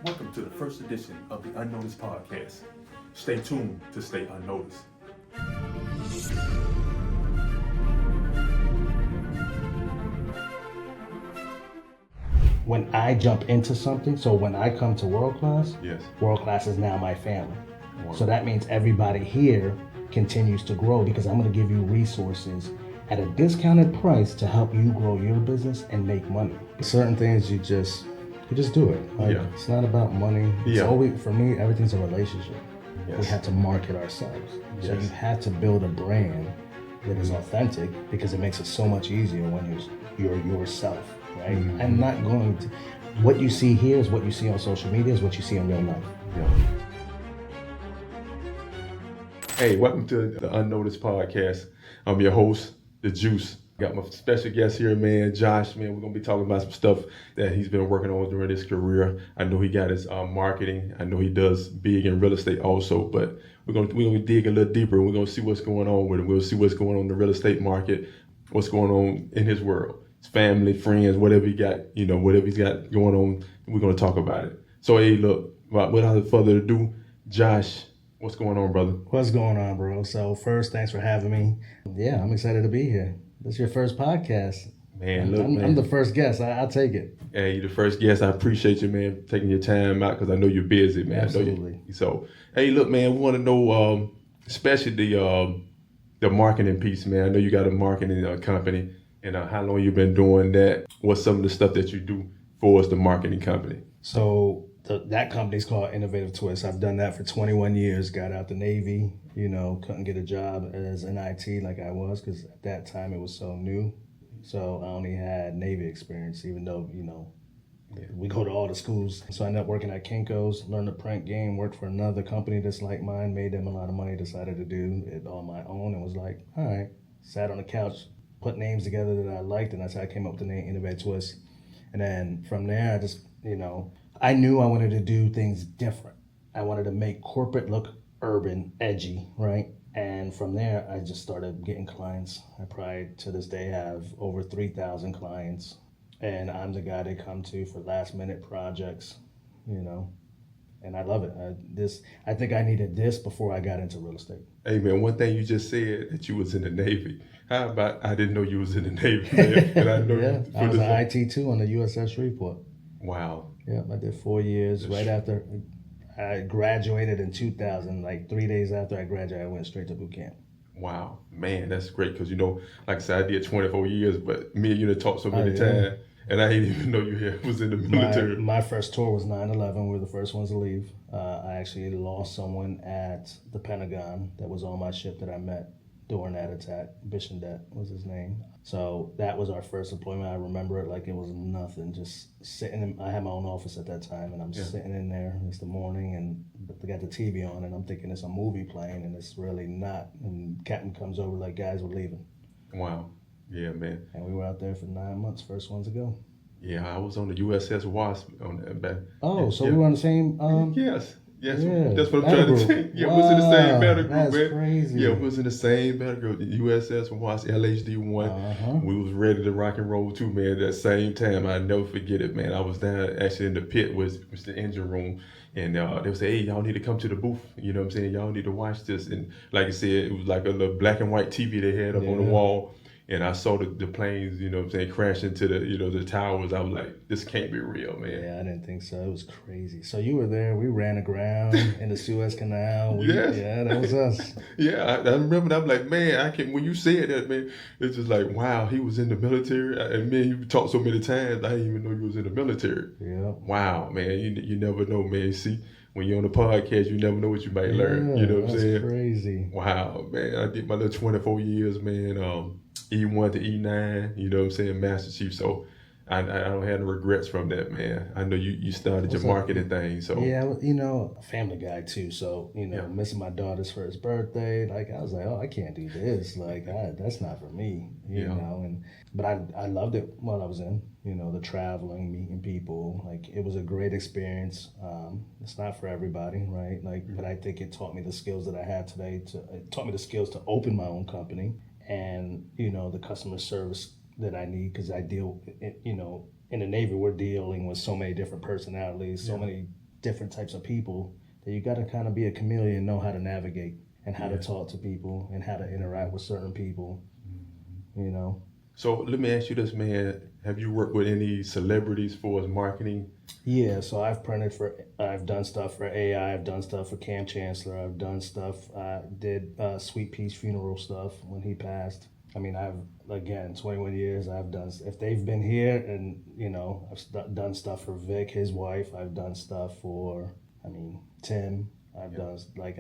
Welcome to the first edition of the UnNoticed podcast. Stay tuned to stay unnoticed. When I jump into something, so when I come to World Class, Yes. World Class is now my family. Wow. So that means everybody here continues to grow because I'm going to give you resources at a discounted price to help you grow your business and make money. Certain things you just do it. Like, it's not about money. It's always, for me, everything's a relationship. Yes. We have to market ourselves. So Yes. you have to build a brand that is authentic because it makes it so much easier when you're yourself, right? Mm-hmm. I'm not going to, what you see here is what you see on social media is what you see in real life. Yeah. Hey, welcome to the UnNoticed podcast. I'm your host, The Juice. Got my special guest here, man, Josh. Man, we're gonna be talking about some stuff that he's been working on during his career. I know he got his marketing. I know he does big in real estate also, but we're gonna dig a little deeper. We're gonna see what's going on with him. We'll see what's going on in the real estate market, what's going on in his world, his family, friends, whatever he got, whatever he's got going on. We're gonna talk about it. So, hey, look, without further ado, Josh, what's going on, brother? What's going on, bro? So first, thanks for having me. Yeah, I'm excited to be here. This is your first podcast. Man, I'm the first guest. I'll take it. Hey, you're the first guest. I appreciate you, man, taking your time out because I know you're busy, man. Absolutely. So, hey, look, man, we want to know, especially the marketing piece, man. I know you got a marketing company, and how long you been doing that? What's some of the stuff that you do for us, the marketing company? So that company's called Innovative Twist. I've done that for 21 years. Got out the Navy, couldn't get a job as an IT like I was because at that time it was so new. So I only had Navy experience, even though, we go to all the schools. So I ended up working at Kinko's, learned the print game, worked for another company that's like mine, made them a lot of money, decided to do it on my own and was like, all right, sat on the couch, put names together that I liked, and that's how I came up with the name Innovative Twist. And then from there, I just, I knew I wanted to do things different. I wanted to make corporate look urban, edgy, right? And from there, I just started getting clients. I probably, to this day, have over 3,000 clients. And I'm the guy they come to for last minute projects, and I love it. I think I needed this before I got into real estate. Hey, man, one thing you just said that you was in the Navy. How about I didn't know you was in the Navy, man? And I know Yeah, I was an IT too on the USS Shreveport. Wow. Yeah, I did 4 years. Right after I graduated in 2000, like 3 days after I graduated, I went straight to boot camp. Wow, man, that's great because like I said, I did 24 years, but me and you have talked so many times, and I didn't even know you was in the military. My first tour was 9/11. We were the first ones to leave. I actually lost someone at the Pentagon that was on my ship that I met during that attack. Bishendet was his name. So that was our first deployment. I remember it like it was nothing. Just sitting I had my own office at that time, and I'm sitting in there. It's the morning, and they got the TV on, and I'm thinking it's a movie playing, and it's really not. And captain comes over like, guys, we're leaving. Wow. Yeah, man. And we were out there for 9 months, first ones to go. Yeah, I was on the USS Wasp on that back. Oh, so we were on the same... Yes, yeah, that's what I'm trying to say. Yeah, we was in the same battle group, that's man. Crazy. Yeah, we was in the same battle group. The USS Wasp, LHD-1. We was ready to rock and roll too, man. At that same time, I never forget it, man. I was down actually in the pit, was the engine room, and they would say, hey, y'all need to come to the booth. You know what I'm saying? Y'all need to watch this. And like I said, it was like a little black and white TV they had up on the wall. And I saw the planes, crash into the towers. I was like, this can't be real, man. Yeah, I didn't think so. It was crazy. So you were there. We ran aground in the Suez Canal. Yes. Yeah, that was us. Yeah, I remember that. I'm like, man, when you said that, man, it's just like, wow, he was in the military. And man, you talked so many times, I didn't even know you was in the military. Yeah. Wow, man, you never know, man. See, when you're on the podcast, you never know what you might learn. You know what I'm saying? That's crazy. Wow, man. I did my little 24 years, man. E1 to E9, you know what I'm saying, Master Chief. So I don't have no regrets from that, man. I know you started your marketing thing, so yeah, a family guy too. So missing my daughter's first birthday, like I was like, oh, I can't do this. Like that's not for me, you know. But I loved it while I was in, the traveling, meeting people. Like it was a great experience. It's not for everybody, right? But I think it taught me the skills that I have today. It taught me the skills to open my own company. And, the customer service that I need because I deal, in the Navy, we're dealing with so many different personalities, so many different types of people that you got to kind of be a chameleon, know how to navigate and how to talk to people and how to interact with certain people, you know. So let me ask you this, man. Have you worked with any celebrities for as marketing? Yeah, so I've done stuff for AI, I've done stuff for Cam Chancellor, I've done stuff, I did Sweet Pea's funeral stuff when he passed. I mean, again, 21 years, I've done, if they've been here and, you know, done stuff for Vic, his wife, I've done stuff for, I mean, Tim, I've done, like,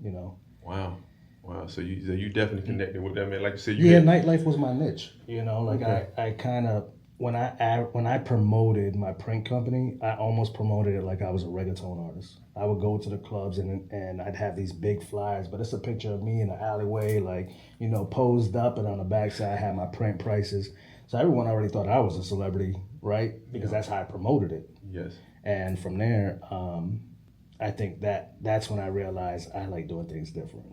you know. Wow. Wow. So you definitely connected with that, man. Like you said, Yeah, nightlife was my niche. You know, like Okay. I kind of when I promoted my print company, I almost promoted it like I was a reggaeton artist. I would go to the clubs and I'd have these big flyers, but it's a picture of me in the alleyway, like, you know, posed up, and on the backside I had my print prices. So everyone already thought I was a celebrity, right? Because that's how I promoted it. Yes. And from there, I think that's when I realized I like doing things different.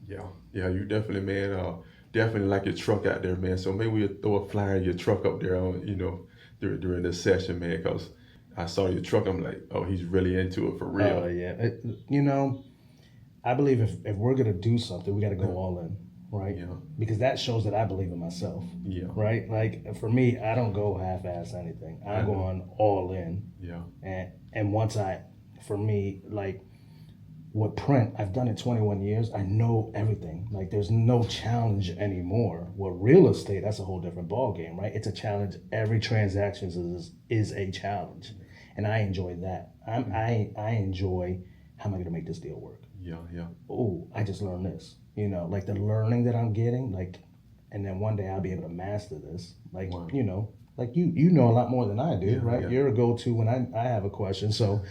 Yeah. Yeah. You definitely, man. Definitely like your truck out there, man. So maybe we'll throw a flyer of your truck up there on, you know, during this session, man. Because I saw your truck, I'm like, oh, he's really into it for real. Oh yeah, you know, I believe if we're gonna do something, we got to go all in, right? Yeah. Because that shows that I believe in myself, Yeah. right? Like for me, I don't go half-ass anything. I'm going all in, Yeah. and for me, like with print, I've done it 21 years. I know everything. Like there's no challenge anymore. With real estate, that's a whole different ball game, right? It's a challenge. Every transaction is a challenge, and I enjoy that. I enjoy how am I gonna make this deal work? Yeah. Yeah. Oh, I just learned this. You know, like the learning that I'm getting, like, and then one day I'll be able to master this. Like, Wow. you know, like you know a lot more than I do, Yeah, right? yeah. You're a go-to when I have a question. So,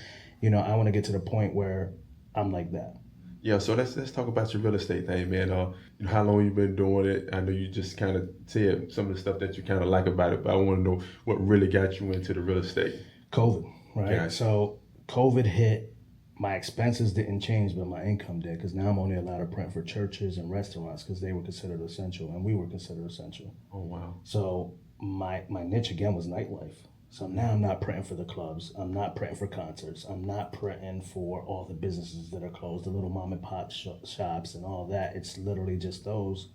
you know, I want to get to the point where I'm like that. Yeah, so let's talk about your real estate thing, man. You know, how long you been doing it? I know you just kind of said some of the stuff that you kind of like about it, but I want to know what really got you into the real estate. COVID, right? Gotcha. So COVID hit. My expenses didn't change, but my income did, because now I'm only allowed to print for churches and restaurants because they were considered essential and we were considered essential. Oh wow. So my niche again was nightlife. So now I'm not printing for the clubs. I'm not printing for concerts. I'm not printing for all the businesses that are closed, the little mom and pop shops and all that. It's literally just those,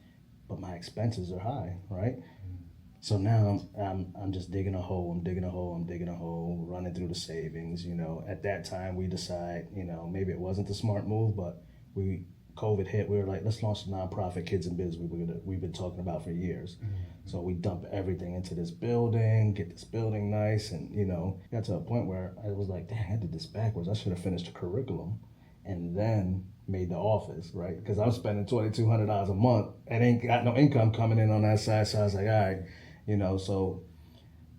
but my expenses are high, right? So now I'm just digging a hole. I'm digging a hole. I'm digging a hole. Running through the savings. You know, at that time we decide, you know, maybe it wasn't the smart move, but COVID hit. We were like, let's launch the nonprofit Kids in Biz we've been talking about for years. So we dump everything into this building, get this building nice, and you know, got to a point where I was like, dang, I did this backwards. I should have finished the curriculum, and then made the office, right? Because I'm spending $2,200 a month and ain't got no income coming in on that side. So I was like, all right, you know. So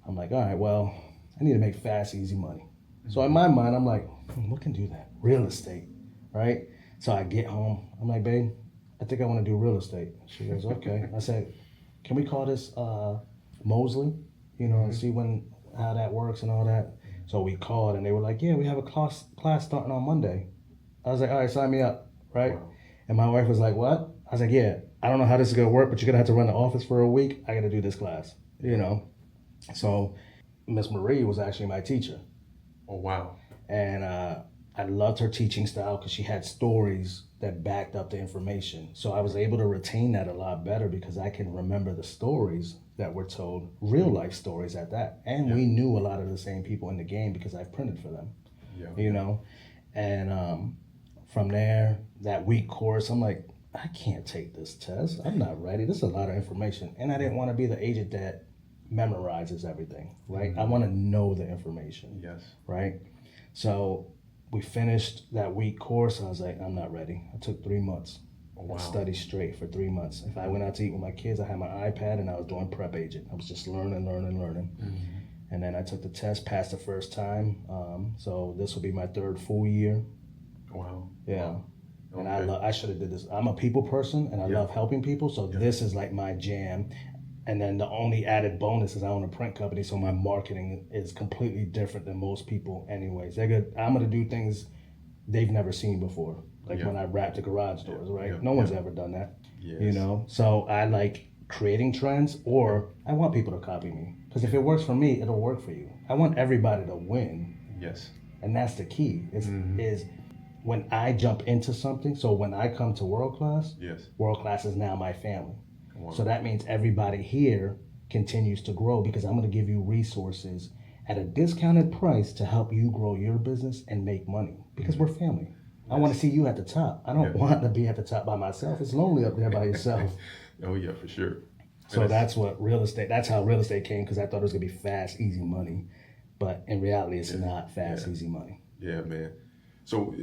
I'm like, all right, well, I need to make fast, easy money. So in my mind, I'm like, what can do that? Real estate, right? So I get home. I'm like, babe, I think I want to do real estate. She goes, okay. I said, can we call this Mosley? You know, and see how that works and all that. So we called, and they were like, yeah, we have a class starting on Monday. I was like, all right, sign me up, right? Wow. And my wife was like, what? I was like, yeah, I don't know how this is gonna work, but you're gonna have to run the office for a week. I gotta do this class, you know. So Miss Marie was actually my teacher. Oh wow. And I loved her teaching style because she had stories that backed up the information. So I was able to retain that a lot better because I can remember the stories that were told, real life stories at that. And we knew a lot of the same people in the game because I've printed for them, you know. And from there, that week course, I'm like, I can't take this test. I'm not ready. This is a lot of information. And I didn't want to be the agent that memorizes everything, right? I want to know the information, Yes. right? So we finished that week course. I was like, I'm not ready. I took 3 months. Wow. I studied straight for 3 months. If I went out to eat with my kids, I had my iPad and I was doing prep agent. I was just learning. And then I took the test, passed the first time. So this will be my third full year. Wow. Yeah. And Okay. I should have did this. I'm a people person and I love helping people. So this is like my jam. And then the only added bonus is I own a print company, so my marketing is completely different than most people anyways. I'm gonna do things they've never seen before. Like when I wrap the garage doors, right? No one's ever done that. Yes. You know? So I like creating trends, or I want people to copy me. Because if it works for me, it'll work for you. I want everybody to win. Yes. And that's the key is when I jump into something. So when I come to Yes. world class is now my family. Wow. So that means everybody here continues to grow because I'm going to give you resources at a discounted price to help you grow your business and make money because we're family. I want to see you at the top. I don't want to be at the top by myself. It's lonely up there by yourself. Oh yeah, for sure. So that's what real estate, that's how real estate came because I thought it was going to be fast, easy money. But in reality, it's not fast, easy money. Yeah, man. So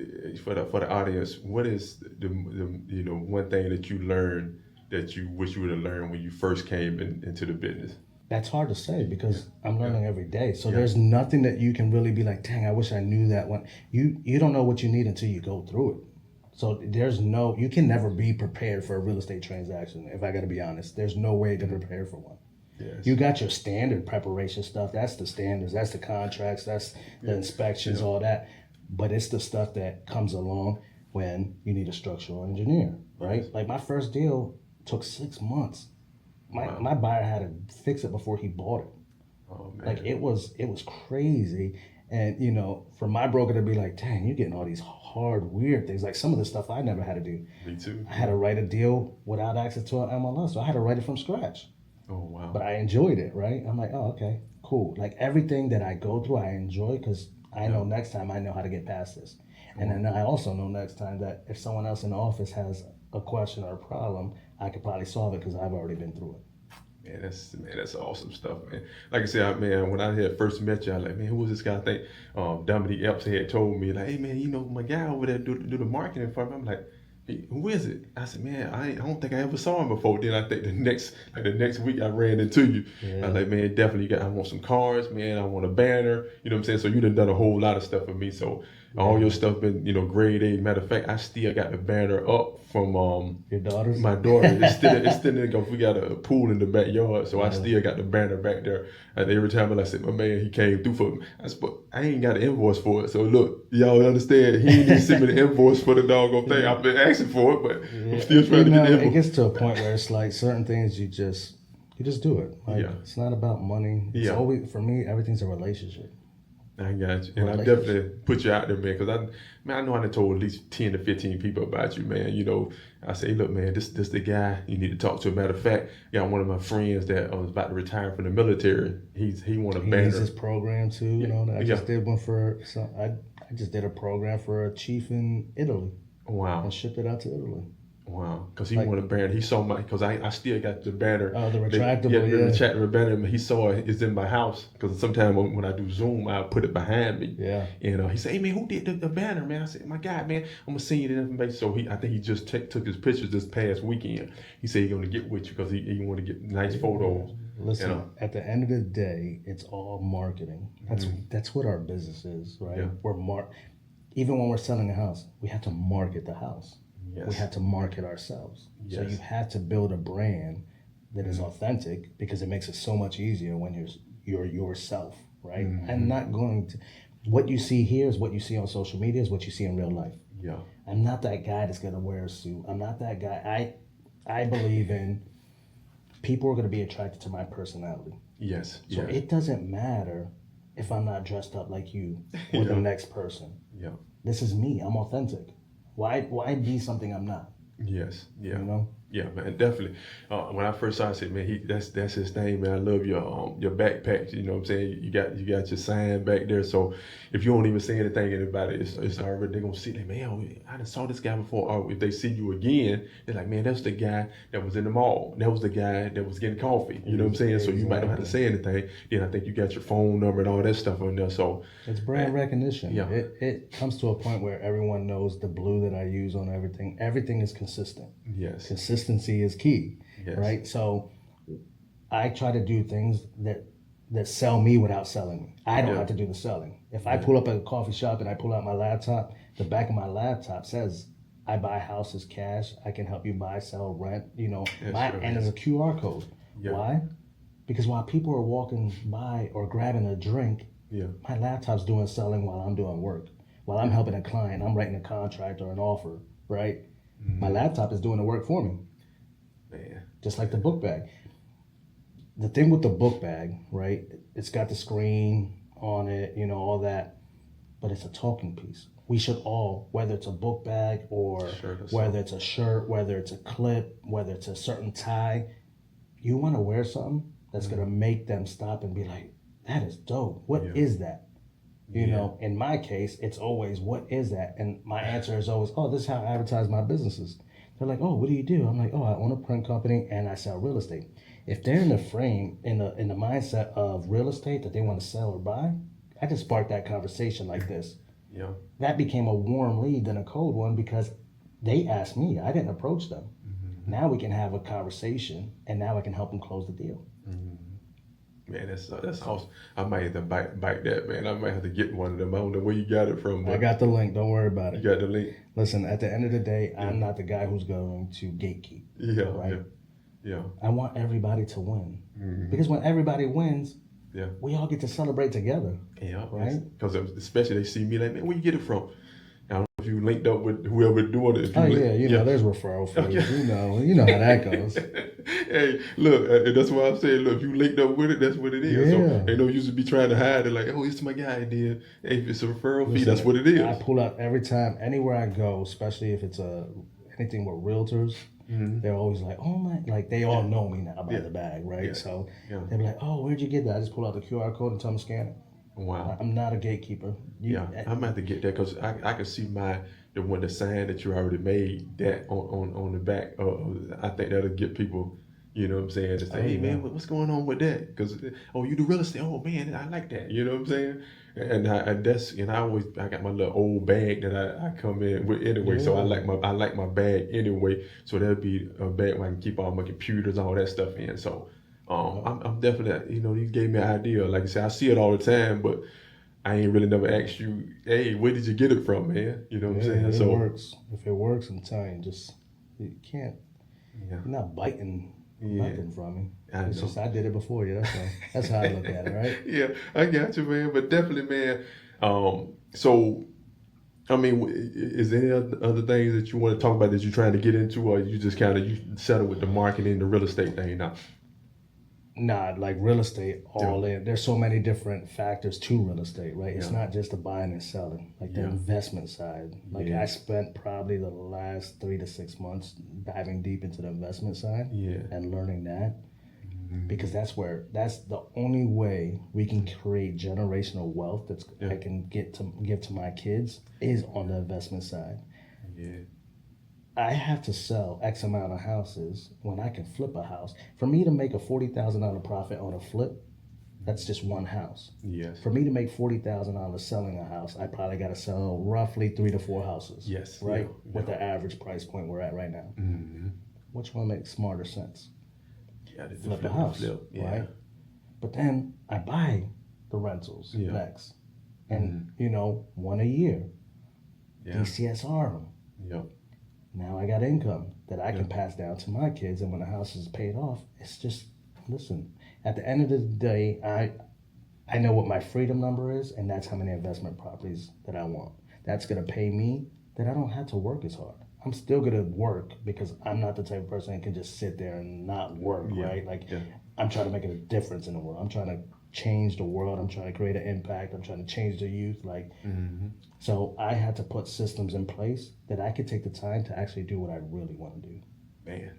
for the audience, what is the one thing that you learned that you wish you would have learned when you first came into the business? That's hard to say because I'm learning every day. So there's nothing that you can really be like, dang, I wish I knew that one. You don't know what you need until you go through it. So you can never be prepared for a real estate transaction. If I got to be honest, there's no way to prepare for one. Yes. You got your standard preparation stuff. That's the standards. That's the contracts. That's the inspections, all that. But it's the stuff that comes along when you need a structural engineer, right? Like my first deal took 6 months. My buyer had to fix it before he bought it. Oh man. Like it was crazy. And for my broker to be like, dang, you're getting all these hard, weird things. Like some of the stuff I never had to do. Me too. I had to write a deal without access to an MLS. So I had to write it from scratch. Oh wow. But I enjoyed it, right? I'm like, oh, okay, cool. Like everything that I go through, I enjoy because I know next time I know how to get past this. And then I also know next time that if someone else in the office has a question or a problem, I could probably solve it because I've already been through it. That's awesome stuff, man. Like I said, man, when I had first met you, I was like, man, who was this guy? I think Dominique Epps had told me, like, hey man, my guy over there do the marketing for me. I'm like, hey, who is it? I said, man, I don't think I ever saw him before. Then I think the next week I ran into you. I was like, man, definitely I want some cars, man. I want a banner. You know what I'm saying? So you done a whole lot of stuff for me. So all your stuff been, grade A. Matter of fact, I still got the banner up from your daughter's. My daughter. It's still in the, we got a pool in the backyard, so I still got the banner back there. And every time I said, my man, he came through for me. I said, but I ain't got an invoice for it. So look, y'all understand? He ain't even send me the invoice for the doggone thing. I've been asking for it, but I'm still trying to get the invoice. It gets to a point where it's like certain things you just do it. Like it's not about money. It's always, for me, everything's a relationship. I got you. And I definitely put you out there, man, because I know I done told at least 10 to 15 people about you, man. I say, look, man, this the guy you need to talk to. Matter of fact, got one of my friends that was about to retire from the military. He want a banner. He needs his program too, I just did one for I just did a program for a chief in Italy. Wow. And shipped it out to Italy. Wow, because he wanted a banner. He saw because I still got the banner. Oh, the retractable, the retractable banner. He saw it's in my house because sometimes when I do Zoom, I put it behind me. Yeah. And he said, hey man, who did the banner, man? I said, my God, man, I'm gonna send you the information. So I think he just took his pictures this past weekend. He said he's gonna get with you because he want to get nice photos. Listen, at the end of the day, it's all marketing. That's what our business is, right? Yeah. Even when we're selling a house, we have to market the house. Yes. We have to market ourselves. Yes. So you have to build a brand that is authentic because it makes it so much easier when you're yourself, right? I'm not going to. What you see here is what you see on social media is what you see in real life. Yeah. I'm not that guy that's gonna wear a suit. I'm not that guy. I believe in people are gonna be attracted to my personality. Yes. So it doesn't matter if I'm not dressed up like you or the next person. Yeah. This is me. I'm authentic. Why be something I'm not? Yes. Yeah. Yeah, man, definitely. When I first saw it, I said, man, that's his thing, man. I love your backpacks. You know what I'm saying? You got your sign back there. So if you don't even say anything about it, it's already, they're gonna see that, man, I done saw this guy before. Or if they see you again, they're like, man, that's the guy that was in the mall. That was the guy that was getting coffee. You know what I'm saying? So you might not have to say anything. Then I think you got your phone number and all that stuff on there. So it's brand recognition. Yeah. It comes to a point where everyone knows the blue that I use on everything. Everything is consistent. Yes. Consistency is key, yes. Right? So I try to do things that sell me without selling me. I don't have to do the selling. If I pull up at a coffee shop and I pull out my laptop, the back of my laptop says, I buy houses cash. I can help you buy, sell, rent, and there's a QR code. Yeah. Why? Because while people are walking by or grabbing a drink, my laptop's doing selling while I'm doing work. While I'm helping a client, I'm writing a contract or an offer, right? My laptop is doing the work for me. Man. Just like the book bag. The thing with the book bag, right? It's got the screen on it, all that. but it's a talking piece. We should all, whether it's a book bag or Shirt or whether something. it's a shirt, whether it's a clip, whether it's a certain tie, you want to wear something that's going to make them stop and be like, that is dope. What is that? You know, in my case, it's always, what is that? And my answer is always, oh, this is how I advertise my businesses. They're like, oh, what do you do? I'm like, oh, I own a print company and I sell real estate. If they're in the frame, in the mindset of real estate that they want to sell or buy, I just sparked that conversation like this. Yeah. That became a warm lead than a cold one because they asked me. I didn't approach them. Now we can have a conversation, and now I can help them close the deal. Man, that's awesome. I might have to bite that, man. I might have to get one of them. I don't know where you got it from, but I got the link. Don't worry about you it. got the link. Listen, at the end of the day, I'm not the guy who's going to gatekeep. Yeah, Right? yeah. I want everybody to win. Because when everybody wins, Yeah. we all get to celebrate together. Yeah, Right? Because especially they see me like, man, where you get it from? I don't know if you linked up with whoever doing it. If you Oh yeah, you know, there's referral fees. Okay. You know how that goes. Hey, look, that's why I'm saying, look, if you linked up with it, that's what it is. Yeah. So ain't no use to be trying to hide it like, oh, it's my guy. Then hey, if it's a referral fee, Listen, that's what it is. I pull out every time, anywhere I go, especially if it's anything with realtors. They're always like, oh my, like they all know me now by the bag, right? Yeah. So Yeah. they're like, oh, where'd you get that? I just pull out the QR code and tell them to scan it. Wow. I'm not a gatekeeper. Yeah, I'm gonna have to get that because I can see the sign that you already made that on the back. I think that'll get people, you know what I'm saying, to say, hey man, what's going on with that? Because oh, you do real estate. Oh man, I like that. You know what I'm saying? And I got my little old bag that I come in with anyway. So I like my bag anyway. So that'll be a bag where I can keep all my computers, all that stuff in. So. I'm definitely, you gave me an idea. Like I said, I see it all the time, but I ain't really never asked you, hey, where did you get it from, man? You know what I'm saying? It So works. If it works, I'm telling you, you can't. yeah, You're not biting nothing from me. I It's know. just I did it before you. That's all. That's how I look at it, right? Yeah, I got you, man. But definitely, man. So I mean, is there any other things that you want to talk about that you're trying to get into, or you just kind of you settle with the marketing, the real estate thing now? Nah, like real estate, all in. There's so many different factors to real estate, right? It's not just the buying and selling, like the investment side. Like I spent probably the last 3 to 6 months diving deep into the investment side and learning that. Because that's the only way we can create generational wealth I can give to my kids is on the investment side. Yeah. I have to sell X amount of houses when I can flip a house. For me to make a $40,000 profit on a flip, that's just one house. Yes. For me to make $40,000 selling a house, I probably got to sell roughly 3 to 4 houses. Yes. Right? Yeah. With the average price point we're at right now. Which one makes smarter sense? Yeah, Flip a house, right? But then I buy the rentals next. And, one a year. DCSR them. Yep. Now I got income that I can pass down to my kids, and when the house is paid off, it's just, listen, at the end of the day, I know what my freedom number is, and that's how many investment properties that I want. That's going to pay me that I don't have to work as hard. I'm still going to work because I'm not the type of person that can just sit there and not work, right? Like, I'm trying to make a difference in the world. I'm trying to change the world. I'm trying to create an impact. I'm trying to change the youth. So I had to put systems in place that I could take the time to actually do what I really want to do. Man,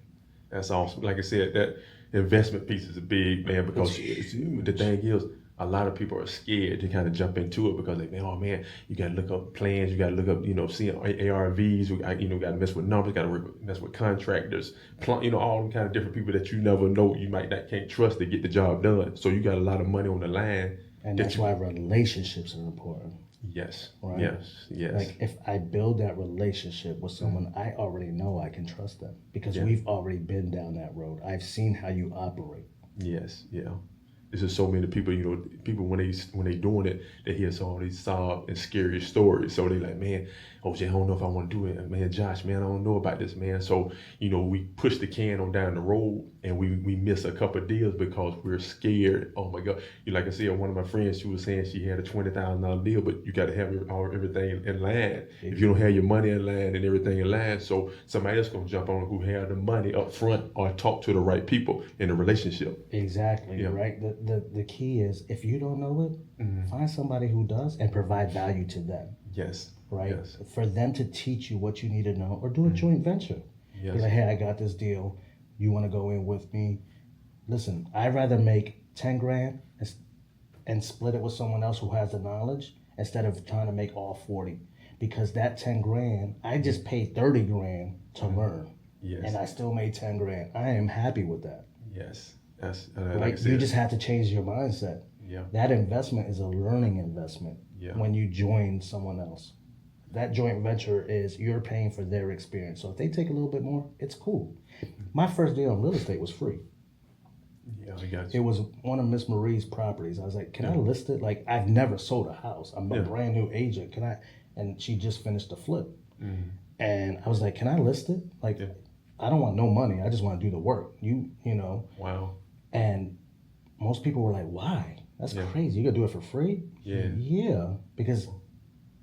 that's awesome. Like I said, that investment piece is a big, man, because the thing is, a lot of people are scared to kind of jump into it because they think, oh man, you got to look up plans, you got to look up, seeing ARVs, got to mess with numbers, got to mess with contractors, all the kind of different people that you never know you can't trust to get the job done. So you got a lot of money on the line. And that's why relationships are important. Yes. Right? Yes. Like if I build that relationship with someone, I already know I can trust them because we've already been down that road. I've seen how you operate. Yes. Yeah. There's just so many people, people when they doing it, they hear all these sob and scary stories. So they like, man, OJ, I don't know if I want to do it. Man, Josh, man, I don't know about this, man. So, we push the can on down the road and we miss a couple of deals because we're scared. Oh my God! Like I said, one of my friends, she was saying she had a $20,000 deal, but you got to have everything in line. If you don't have your money in line and everything in line, so somebody else gonna jump on who have the money up front or talk to the right people in the relationship. Exactly, Yeah. right? The key is, if you don't know it, find somebody who does and provide value to them, Yes. right? Yes. For them to teach you what you need to know, or do a joint venture. Yes. Be like, hey, I got this deal. You want to go in with me? Listen, I'd rather make 10 grand and split it with someone else who has the knowledge instead of trying to make all 40. Because that 10 grand, I just paid 30 grand to learn. Yes. And I still made 10 grand. I am happy with that. Yes. That's Right? like I said, You just have to change your mindset. Yeah. That investment is a learning investment Yeah. when you join someone else. That joint venture is, you're paying for their experience. So if they take a little bit more, it's cool. My first deal in real estate was free. Yeah, I got It you. was one of Miss Marie's properties. I was like, can I list it? Like, I've never sold a house. I'm a Yeah. brand new agent. Can I? And she just finished the flip. Mm-hmm. And I was like, can I list it? Like, Yeah. I don't want no money. I just want to do the work. You know. Wow. And most people were like, why? That's Yeah. crazy. You gotta do it for free? Yeah. Yeah, because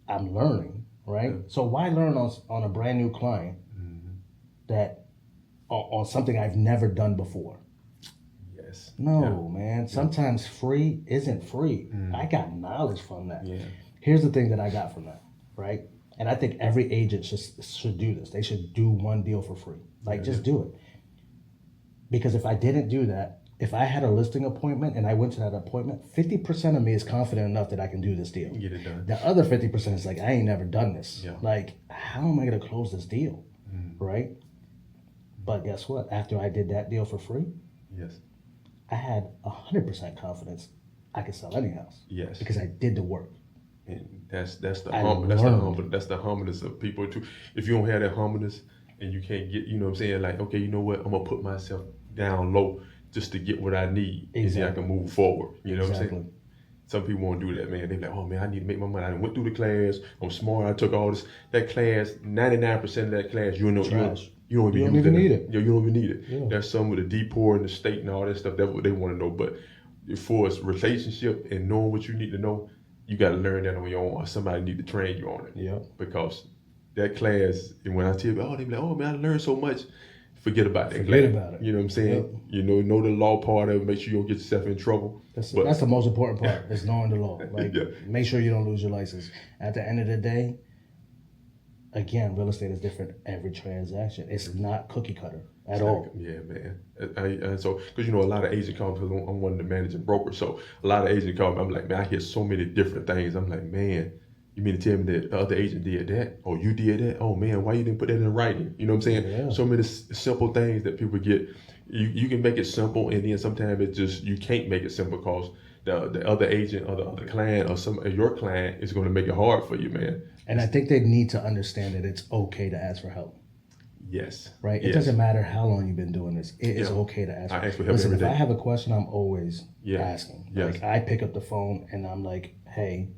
I'm learning, right? Yeah. So why learn on a brand new client that on something I've never done before? Yes. No, man. Sometimes free isn't free. I got knowledge from that. Yeah. Here's the thing that I got from that, right? And I think every agent should do this. They should do one deal for free. Like, just do it. Because if I didn't do that, if I had a listing appointment and I went to that appointment, 50% of me is confident enough that I can do this deal. Get it done. The other 50% is like, I ain't never done this. Yeah. Like, how am I going to close this deal? Right? But guess what? After I did that deal for free, Yes. I had 100% confidence I could sell any house. Yes. Because I did the work. And that's the I humble learned. humbleness of people too. If you don't have that humbleness and you can't get, you know what I'm saying, like, okay, you know what, I'm gonna put myself down low just to get what I need, and then I can move forward. You know what I'm saying? Some people won't do that, man. They're like, oh man, I need to make my money. I went through the class. I'm smart. I took all this. That class, 99% of that class, you don't even need it. You don't even need it. Yeah. There's some with the deep poor in the state and all that stuff. That's what they want to know. But for us, relationship and knowing what you need to know, you got to learn that on your own, or somebody need to train you on it. Yep. Because that class, and when I tell you, they be like, oh man, I learned so much. Forget about that. Forget about it. You know what I'm saying? Yep. You know the law part of it. Make sure you don't get yourself in trouble. That's the most important part, is knowing the law. Like, Yeah. make sure you don't lose your license. At the end of the day, again, real estate is different every transaction. It's not cookie cutter at all. Yeah, man. And so, because a lot of agent call me, because I'm one of the managing brokers. So a lot of agent call me. I'm like, man, I hear so many different things. I'm like, man, you mean to tell me that the other agent did that? Oh, you did that? Oh man, why you didn't put that in writing? You know what I'm saying? Yeah. So many simple things that people get. You can make it simple, and then sometimes it just, you can't make it simple because the other agent or the other client or your client is going to make it hard for you, man. And I think they need to understand that it's okay to ask for help. Yes. Right? It Yes. doesn't matter how long you've been doing this. It is Yeah. okay to ask. I ask for help. help Listen, every if I day. have a question, I'm always Yeah. asking. Yes. Like, I pick up the phone and I'm like, hey,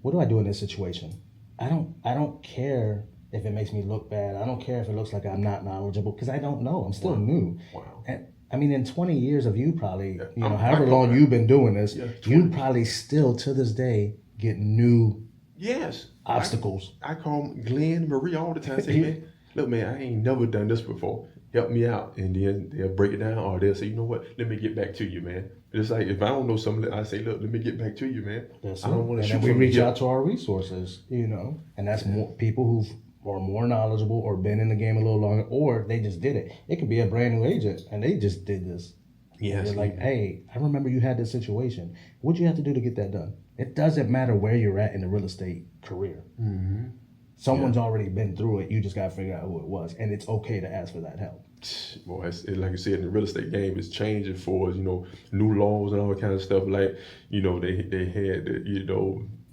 what do I do in this situation? I don't care if it makes me look bad. I don't care if it looks like I'm not knowledgeable, because I don't know. I'm still new. Wow. And I mean, in 20 years of you probably, I'm- however long you've been doing this, Yeah, you 20. probably still to this day get new Yes. obstacles. I call Glenn, Marie all the time. Say, man, look, man, I ain't never done this before. Help me out. And then they'll break it down, or they'll say, you know what, let me get back to you, man. It's like, if I don't know something, I say, look, let me get back to you, man. That's I it. don't want And to then shoot we from the reach hip. out to our resources, and that's more people who are more knowledgeable or been in the game a little longer, or they just did it. It could be a brand new agent and they just did this. Yes. They're like, hey, I remember you had this situation. What'd you have to do to get that done? It doesn't matter where you're at in the real estate career. Mm-hmm. Someone's already been through it. You just got to figure out who it was. And it's okay to ask for that help. Boy, like you said, the real estate game is changing for us, new laws and all that kind of stuff. Like, they had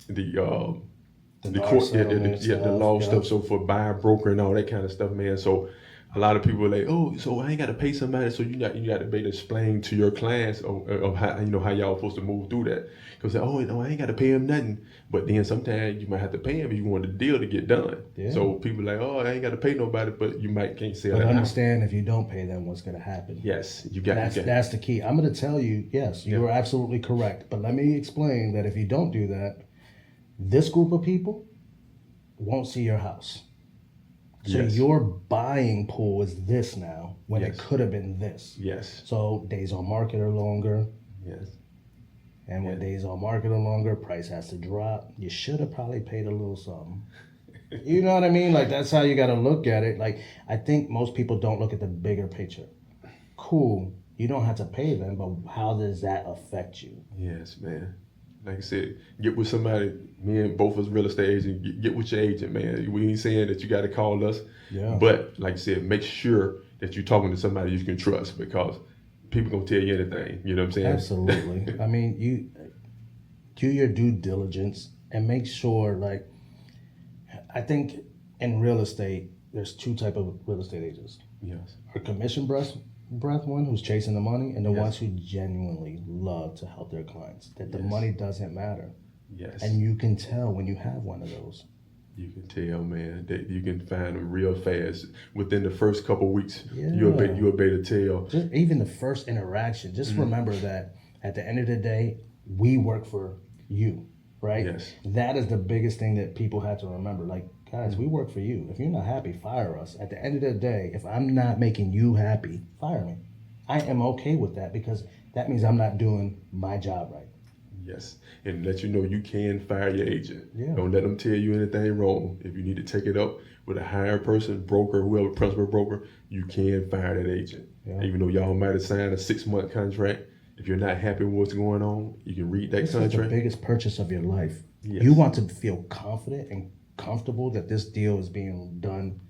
the NAR court, settlement the law stuff, stuff. So for buyer, broker, and all that kind of stuff, man. So a lot of people are like, oh, so I ain't got to pay somebody. So you got to be able to explain to your clients of how how y'all supposed to move through that. Because oh no, I ain't got to pay him nothing. But then sometimes you might have to pay him if you want the deal to get done. Yeah. So people like, oh, I ain't got to pay nobody, but you might can't sell But that. understand if you don't pay them, what's going to happen. Yes, you got. That's the key. I'm going to tell you, yes, you are absolutely correct. But let me explain that if you don't do that, this group of people won't see your house. So your buying pool is this now when it could have been this. Yes. So days on market are longer. Yes. And when days on market are longer, price has to drop. You should have probably paid a little something. You know what I mean? Like, that's how you got to look at it. Like, I think most people don't look at the bigger picture. Cool. You don't have to pay them, but how does that affect you? Yes, man. Like I said, get with somebody. Me and both of us real estate agents. Get with your agent, man. We ain't saying that you got to call us. Yeah. But like I said, make sure that you're talking to somebody you can trust, because people gonna tell you anything. You know what I'm saying? Absolutely. I mean, you do your due diligence and make sure. Like, I think in real estate, there's two type of real estate agents. Yes. A commission breath one who's chasing the money, and the ones who genuinely love to help their clients. That the money doesn't matter. Yes. And you can tell when you have one of those. You can tell, man, that you can find them real fast. Within the first couple of weeks, Yeah. you'll be able to tell. Just even the first interaction, just remember that at the end of the day, we work for you, right? Yes. That is the biggest thing that people have to remember. Like, guys, we work for you. If you're not happy, fire us. At the end of the day, if I'm not making you happy, fire me. I am okay with that, because that means I'm not doing my job right. Yes, and let you know you can fire your agent. Yeah. Don't let them tell you anything wrong. If you need to take it up with a higher person, broker, whoever, principal broker, you can fire that agent. Yeah. Even though y'all might have signed a 6-month contract, if you're not happy with what's going on, you can read that This contract. is the biggest purchase of your life. Yes. You want to feel confident and comfortable that this deal is being done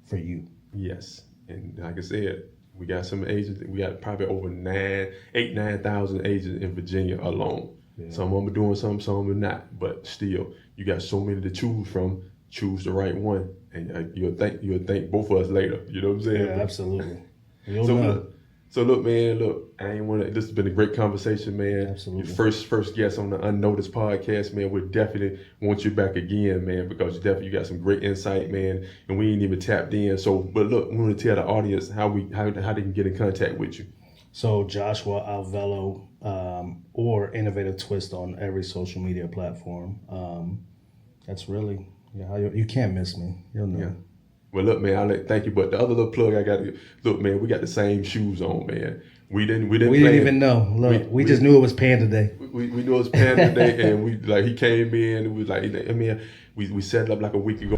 for you. Yes, and like I said, we got some agents. We got probably over 9,000 agents in Virginia alone. Yeah. Some of them are doing some of them are not. But still, you got so many to choose from. Choose the right one, and you'll thank both of us later. You know what I'm saying? Yeah, absolutely. You'll So know. look, man. I ain't want to. This has been a great conversation, man. Absolutely. Your first guest on the UnNoticed podcast, man. We definitely want you back again, man, because you got some great insight, man, and we ain't even tapped in. So, but look, we want to tell the audience how they can get in contact with you. So Joshua Alvello, or Innovative Twist on every social media platform. That's really how you can't miss me. You'll know. Yeah. Well, look, man, thank you. But the other little plug I got to look, man, we got the same shoes on, man. We didn't even know. Look, we just knew it was Panda Day. We knew it was Panda Day, and he came in. And we was like, I mean, we set it up like a week ago.